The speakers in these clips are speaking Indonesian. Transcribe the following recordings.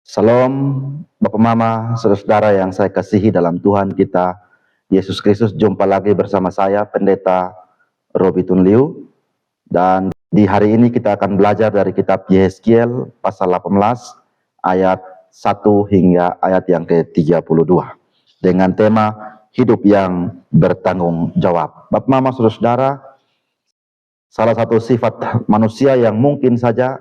Salam Bapak Mama, saudara-saudara yang saya kasihi dalam Tuhan kita Yesus Kristus. Jumpa lagi bersama saya Pendeta Robi Tunliu, dan di hari ini kita akan belajar dari kitab Yehezkiel pasal 18 ayat 1 hingga ayat yang ke-32 dengan tema hidup yang bertanggung jawab. Bapak Mama, saudara-saudara, salah satu sifat manusia yang mungkin saja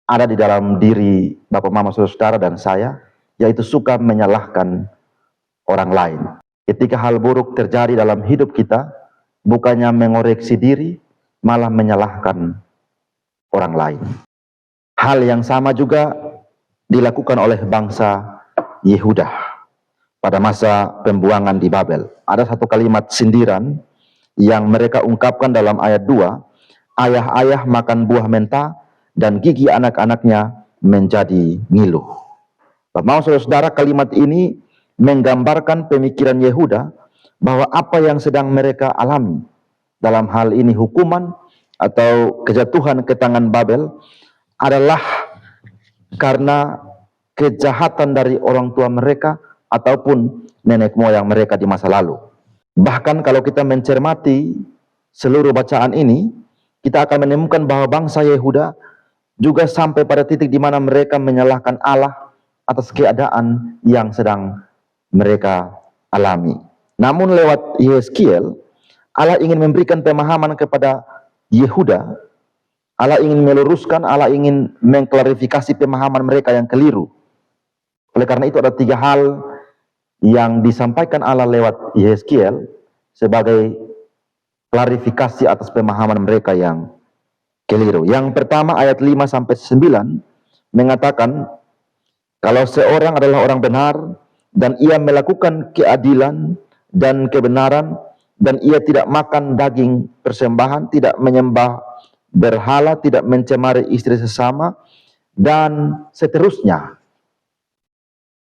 ada di dalam diri Bapak Mama saudara dan saya, yaitu suka menyalahkan orang lain. Ketika hal buruk terjadi dalam hidup kita, bukannya mengoreksi diri, malah menyalahkan orang lain. Hal yang sama juga dilakukan oleh bangsa Yehuda pada masa pembuangan di Babel. Ada satu kalimat sindiran yang mereka ungkapkan dalam ayat 2, ayah-ayah makan buah menta dan gigi anak-anaknya menjadi ngilu. Bapak saudara, kalimat ini menggambarkan pemikiran Yehuda bahwa apa yang sedang mereka alami, dalam hal ini hukuman atau kejatuhan ke tangan Babel, adalah karena kejahatan dari orang tua mereka ataupun nenek moyang mereka di masa lalu. Bahkan kalau kita mencermati seluruh bacaan ini, kita akan menemukan bahwa bangsa Yehuda juga sampai pada titik di mana mereka menyalahkan Allah atas keadaan yang sedang mereka alami. Namun lewat Yehezkiel, Allah ingin memberikan pemahaman kepada Yehuda. Allah ingin meluruskan, Allah ingin mengklarifikasi pemahaman mereka yang keliru. Oleh karena itu ada 3 hal yang disampaikan Allah lewat Yehezkiel sebagai klarifikasi atas pemahaman mereka yang keliru. Yang pertama, ayat 5-9 mengatakan, kalau seorang adalah orang benar dan ia melakukan keadilan dan kebenaran, dan ia tidak makan daging persembahan, tidak menyembah berhala, tidak mencemari istri sesama, dan seterusnya,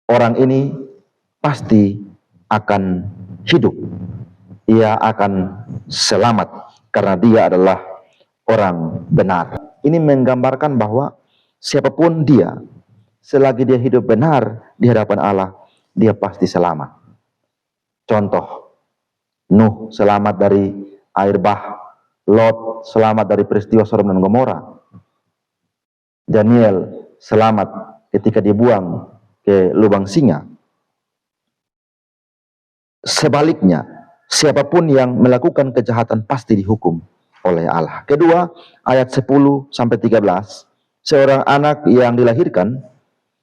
orang ini pasti akan hidup. Ia akan selamat karena dia adalah orang benar. Ini menggambarkan bahwa siapapun dia, selagi dia hidup benar di hadapan Allah, dia pasti selamat. Contoh, Nuh selamat dari air bah, Lot selamat dari peristiwa Sodom dan Gomora, Daniel selamat ketika dibuang ke lubang singa. Sebaliknya, siapapun yang melakukan kejahatan pasti dihukum oleh Allah. Kedua, ayat 10-13, seorang anak yang dilahirkan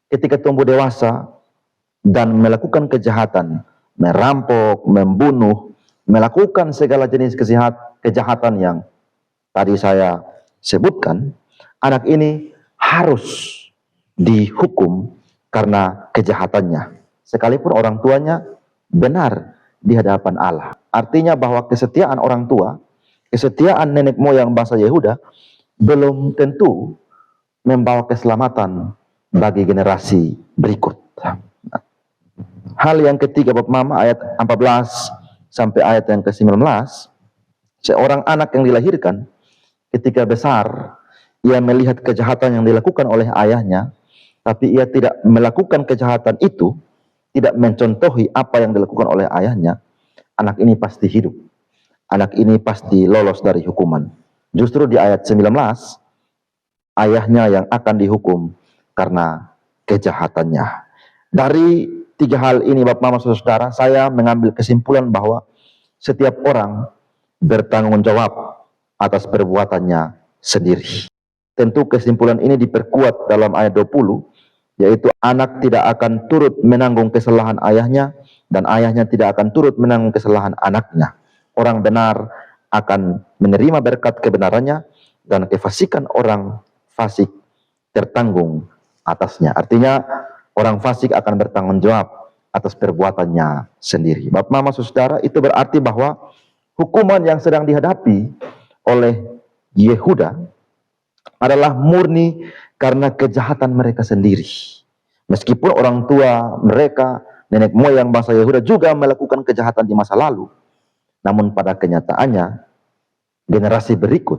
ketika tumbuh dewasa dan melakukan kejahatan, merampok, membunuh, melakukan segala jenis kejahatan yang tadi saya sebutkan, anak ini harus dihukum karena kejahatannya, sekalipun orang tuanya benar di hadapan Allah. Artinya bahwa kesetiaan orang tua, kesetiaan nenek moyang bangsa Yehuda belum tentu membawa keselamatan bagi generasi berikut. Hal yang ketiga, Bapak Mama, ayat 14 sampai ayat yang ke-19, seorang anak yang dilahirkan ketika besar, ia melihat kejahatan yang dilakukan oleh ayahnya, tapi ia tidak melakukan kejahatan itu, tidak mencontohi apa yang dilakukan oleh ayahnya, anak ini pasti hidup. Anak ini pasti lolos dari hukuman. Justru di ayat 19, ayahnya yang akan dihukum karena kejahatannya. Dari 3 hal ini, Bapak Mama saudara, saya mengambil kesimpulan bahwa setiap orang bertanggung jawab atas perbuatannya sendiri. Tentu kesimpulan ini diperkuat dalam ayat 20, yaitu anak tidak akan turut menanggung kesalahan ayahnya, dan ayahnya tidak akan turut menanggung kesalahan anaknya. Orang benar akan menerima berkat kebenarannya, dan kefasikan orang fasik tertanggung atasnya. Artinya orang fasik akan bertanggung jawab atas perbuatannya sendiri. Bapak Mama saudara, itu berarti bahwa hukuman yang sedang dihadapi oleh Yehuda adalah murni karena kejahatan mereka sendiri. Meskipun orang tua mereka, nenek moyang bangsa Yehuda juga melakukan kejahatan di masa lalu, namun pada kenyataannya generasi berikut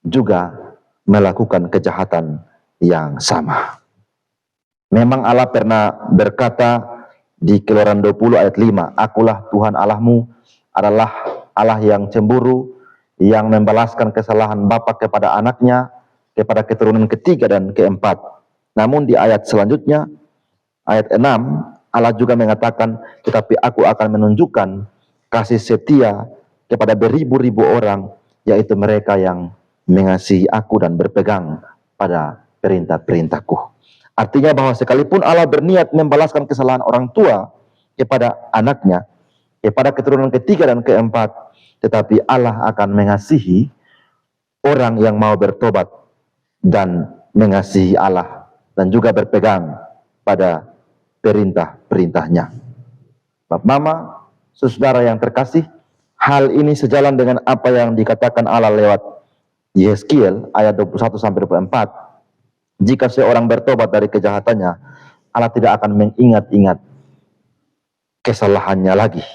juga melakukan kejahatan yang sama. Memang Allah pernah berkata di Keluaran 20 ayat 5, "Akulah Tuhan Allahmu, adalah Allah yang cemburu, yang membalaskan kesalahan bapa kepada anaknya, kepada keturunan ketiga dan keempat." Namun di ayat selanjutnya, ayat 6, Allah juga mengatakan, "Tetapi aku akan menunjukkan kasih setia kepada beribu-ribu orang, yaitu mereka yang mengasihi aku dan berpegang pada perintah-perintahku." Artinya bahwa sekalipun Allah berniat membalaskan kesalahan orang tua kepada anaknya, kepada keturunan ketiga dan keempat, tetapi Allah akan mengasihi orang yang mau bertobat dan mengasihi Allah dan juga berpegang pada perintah-perintahnya. Bapak, Mama, saudara yang terkasih, hal ini sejalan dengan apa yang dikatakan Allah lewat Yeskiel ayat 21-24. Jika seorang bertobat dari kejahatannya, Allah tidak akan mengingat-ingat kesalahannya lagi.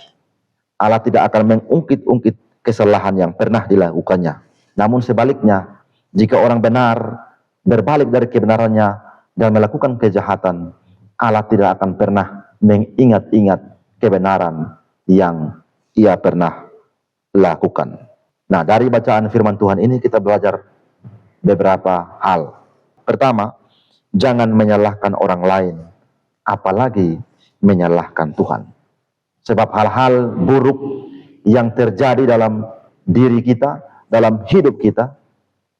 Allah tidak akan mengungkit-ungkit kesalahan yang pernah dilakukannya. Namun sebaliknya, jika orang benar berbalik dari kebenarannya dan melakukan kejahatan, Allah tidak akan pernah mengingat-ingat kebenaran yang ia pernah lakukan. Nah, dari bacaan firman Tuhan ini kita belajar beberapa hal. Pertama, jangan menyalahkan orang lain, apalagi menyalahkan Tuhan. Sebab hal-hal buruk yang terjadi dalam diri kita, dalam hidup kita,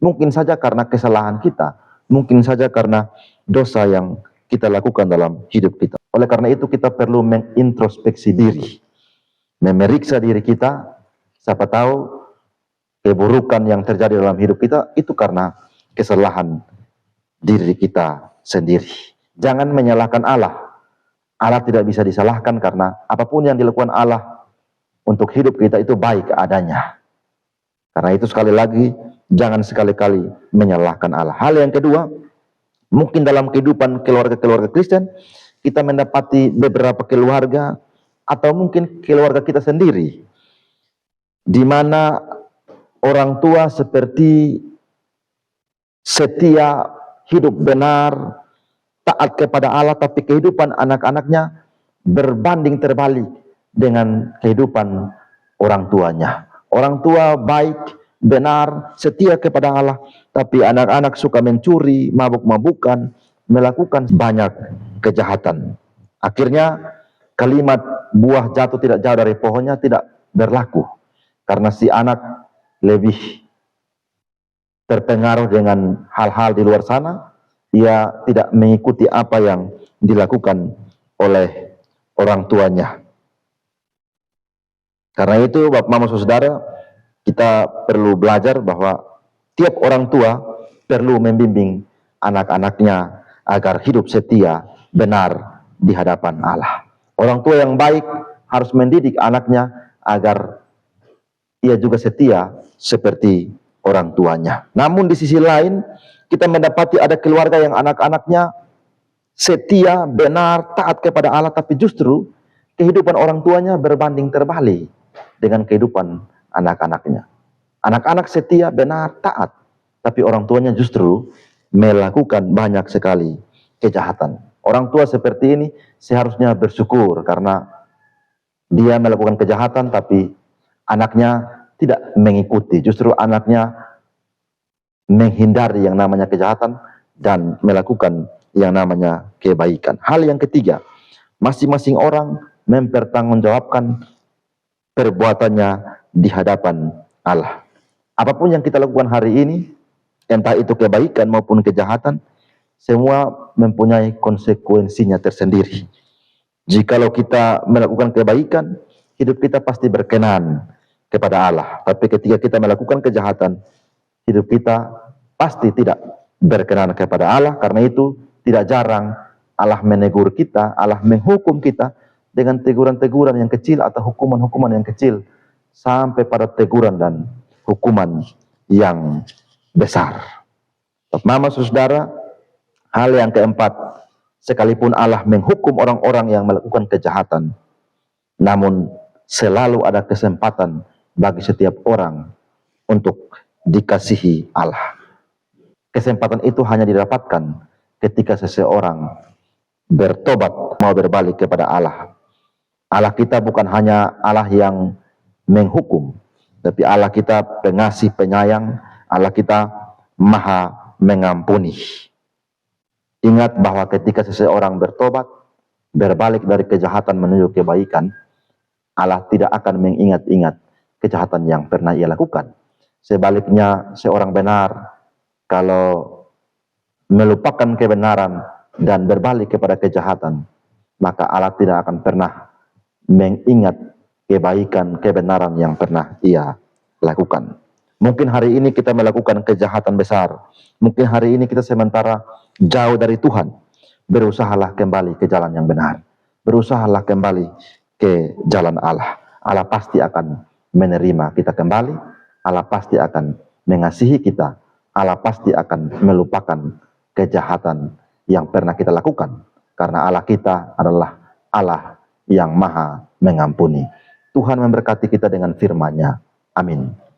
mungkin saja karena kesalahan kita, mungkin saja karena dosa yang kita lakukan dalam hidup kita. Oleh karena itu kita perlu mengintrospeksi diri, memeriksa diri kita. Siapa tahu keburukan yang terjadi dalam hidup kita itu karena kesalahan diri kita sendiri. Jangan menyalahkan Allah. Allah tidak bisa disalahkan karena apapun yang dilakukan Allah untuk hidup kita itu baik adanya. Karena itu sekali lagi, jangan sekali-kali menyalahkan Allah. Hal yang kedua, mungkin dalam kehidupan keluarga-keluarga Kristen, kita mendapati beberapa keluarga atau mungkin keluarga kita sendiri, di mana orang tua seperti setia, hidup benar, taat kepada Allah, tapi kehidupan anak-anaknya berbanding terbalik dengan kehidupan orang tuanya. Orang tua baik, benar, setia kepada Allah, tapi anak-anak suka mencuri, mabuk-mabukan, melakukan banyak kejahatan. Akhirnya kalimat buah jatuh tidak jauh dari pohonnya tidak berlaku, karena si anak lebih terpengaruh dengan hal-hal di luar sana. Ia tidak mengikuti apa yang dilakukan oleh orang tuanya. Karena itu, Bapak, Mama, Saudara, kita perlu belajar bahwa tiap orang tua perlu membimbing anak-anaknya agar hidup setia, benar di hadapan Allah. Orang tua yang baik harus mendidik anaknya agar ia juga setia seperti orang tuanya. Namun di sisi lain, kita mendapati ada keluarga yang anak-anaknya setia, benar, taat kepada Allah, tapi justru kehidupan orang tuanya berbanding terbalik dengan kehidupan anak-anaknya. Anak-anak setia, benar, taat, tapi orang tuanya justru melakukan banyak sekali kejahatan. Orang tua seperti ini seharusnya bersyukur karena dia melakukan kejahatan, tapi anaknya tidak mengikuti. Justru anaknya menghindari yang namanya kejahatan dan melakukan yang namanya kebaikan. Hal yang ketiga, masing-masing orang mempertanggungjawabkan perbuatannya di hadapan Allah. Apapun yang kita lakukan hari ini, entah itu kebaikan maupun kejahatan, semua mempunyai konsekuensinya tersendiri. Jikalau kita melakukan kebaikan, hidup kita pasti berkenan kepada Allah. Tapi ketika kita melakukan kejahatan, hidup kita pasti tidak berkenan kepada Allah. Karena itu tidak jarang Allah menegur kita, Allah menghukum kita dengan teguran-teguran yang kecil atau hukuman-hukuman yang kecil, sampai pada teguran dan hukuman yang besar. Mama, Saudara, hal yang keempat, sekalipun Allah menghukum orang-orang yang melakukan kejahatan, namun selalu ada kesempatan bagi setiap orang untuk dikasihi Allah. Kesempatan itu hanya didapatkan ketika seseorang bertobat, mau berbalik kepada Allah. Allah kita bukan hanya Allah yang menghukum, tapi Allah kita pengasih penyayang, Allah kita maha mengampuni. Ingat bahwa ketika seseorang bertobat, berbalik dari kejahatan menuju kebaikan, Allah tidak akan mengingat-ingat kejahatan yang pernah ia lakukan. Sebaliknya, seorang benar kalau melupakan kebenaran dan berbalik kepada kejahatan, maka Allah tidak akan pernah mengingat kebaikan, kebenaran yang pernah ia lakukan. Mungkin hari ini kita melakukan kejahatan besar. Mungkin hari ini kita sementara jauh dari Tuhan. Berusahalah kembali ke jalan yang benar. Berusahalah kembali ke jalan Allah. Allah pasti akan menerima kita kembali. Allah pasti akan mengasihi kita. Allah pasti akan melupakan kejahatan yang pernah kita lakukan. Karena Allah kita adalah Allah yang maha mengampuni. Tuhan memberkati kita dengan firman-Nya. Amin.